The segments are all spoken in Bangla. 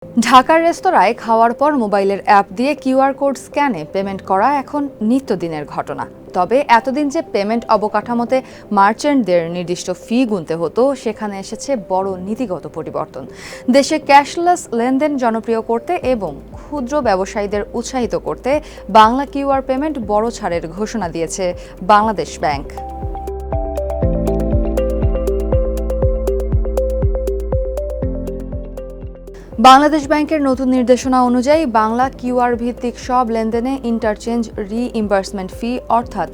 ঢাকার রেস্তোরাঁয় খাওয়ার পর মোবাইলের অ্যাপ দিয়ে কিউআর কোড স্ক্যানে পেমেন্ট করা এখন নিত্যদিনের ঘটনা। তবে এতদিন যে পেমেন্ট অবকাঠামোতে মার্চেন্টদের নির্দিষ্ট ফি গুনতে হতো, সেখানে এসেছে বড় নীতিগত পরিবর্তন। দেশে ক্যাশলেস লেনদেন জনপ্রিয় করতে এবং ক্ষুদ্র ব্যবসায়ীদের উৎসাহিত করতে বাংলা কিউআর পেমেন্ট বড় ছাড়ের ঘোষণা দিয়েছে বাংলাদেশ ব্যাংক। বাংলাদেশ ব্যাংকের নতুন নির্দেশনা অনুযায়ী বাংলা কিউআর ভিত্তিক সব লেনদেনে ইন্টারচেঞ্জ রিইম্বার্সমেন্ট ফি অর্থাৎ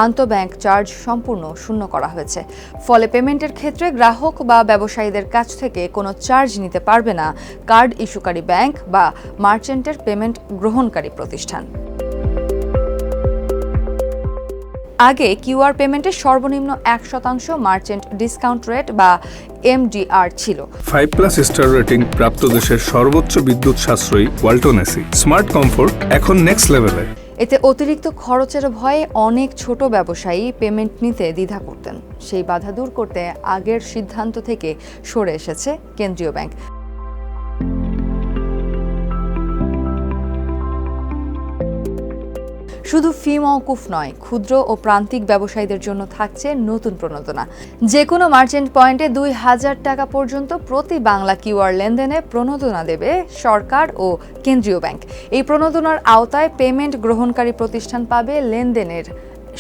আন্তঃব্যাংক চার্জ সম্পূর্ণ শূন্য করা হয়েছে। ফলে পেমেন্টের ক্ষেত্রে গ্রাহক বা ব্যবসায়ীদের কাছ থেকে কোনো চার্জ নিতে পারবে না কার্ড ইস্যুকারী ব্যাংক বা মার্চেন্টের পেমেন্ট গ্রহণকারী প্রতিষ্ঠান। আগে কিউআর পেমেন্টের সর্বনিম্ন 1% মার্চেন্ট ডিসকাউন্ট রেট বা এমডিআর ছিল। 5+ স্টার রেটিং প্রাপ্ত দেশের সর্বোচ্চ বিদ্যুৎ সাশ্রয়ী ওয়ালটন এসি স্মার্ট কমফোর্ট এখন নেক্সট লেভেলে। এতে অতিরিক্ত খরচের ভয়ে অনেক ছোট ব্যবসায়ী পেমেন্ট নিতে দ্বিধা করতেন। সেই বাধা দূর করতে আগের সিদ্ধান্ত থেকে সরে এসেছে কেন্দ্রীয় ব্যাংক। শুধু ফি মওকুফ নয়, ক্ষুদ্র ও প্রান্তিক ব্যবসায়ীদের জন্য থাকছে নতুন প্রণোদনা। যে কোনো মার্চেন্ট পয়েন্টে 2000 টাকা পর্যন্ত প্রতি বাংলা কিউআর লেনদেনে প্রণোদনা দেবে সরকার ও কেন্দ্রীয় ব্যাংক। এই প্রণোদনার আওতায় পেমেন্ট গ্রহণকারী প্রতিষ্ঠান পাবে লেনদেনের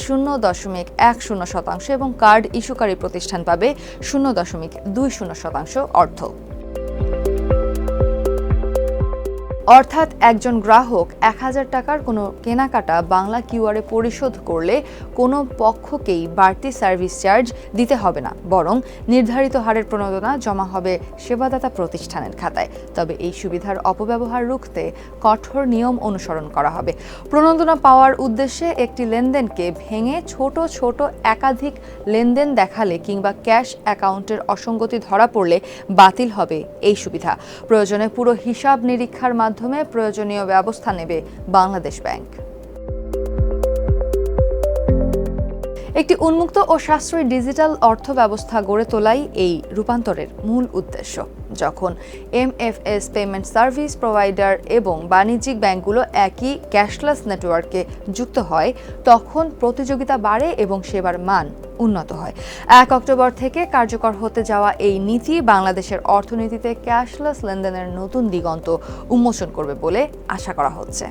0.10% এবং কার্ড ইস্যুকারী প্রতিষ্ঠান পাবে 0.20% অর্থ। অর্থাৎ একজন গ্রাহক 1000 টাকার কোনো কেনাকাটা বাংলা কিউআরে পরিশোধ করলে কোনো পক্ষকেই বাড়তি সার্ভিস চার্জ দিতে হবে না, বরং নির্ধারিত হারের প্রণোদনা জমা হবে সেবাদাতা প্রতিষ্ঠানের খাতায়। তবে এই সুবিধার অপব্যবহার রুখতে কঠোর নিয়ম অনুসরণ করা হবে। প্রণোদনা পাওয়ার উদ্দেশ্যে একটি লেনদেনকে ভেঙে ছোট ছোট একাধিক লেনদেন দেখালে কিংবা ক্যাশ অ্যাকাউন্টের অসঙ্গতি ধরা পড়লে বাতিল হবে এই সুবিধা। প্রয়োজনে পুরো হিসাব নিরীক্ষার মাধ্যমে প্রয়োজনীয় ব্যবস্থা নেবে বাংলাদেশ ব্যাংক। একটি উন্মুক্ত ও সাশ্রয়ী ডিজিটাল অর্থ ব্যবস্থা গড়ে তোলাই এই রূপান্তরের মূল উদ্দেশ্য। যখন এমএফএস পেমেন্ট সার্ভিস প্রোভাইডার এবং বাণিজ্যিক ব্যাংকগুলো একই ক্যাশলেস নেটওয়ার্কে যুক্ত হয়, তখন প্রতিযোগিতা বাড়ে এবং সেবার মান উন্নত হয়। 1 অক্টোবর থেকে কার্যকর হতে যাওয়া এই নীতি বাংলাদেশের অর্থনীতিতে ক্যাশলেস লেনদেনের নতুন দিগন্ত উন্মোচন করবে বলে আশা করা হচ্ছে।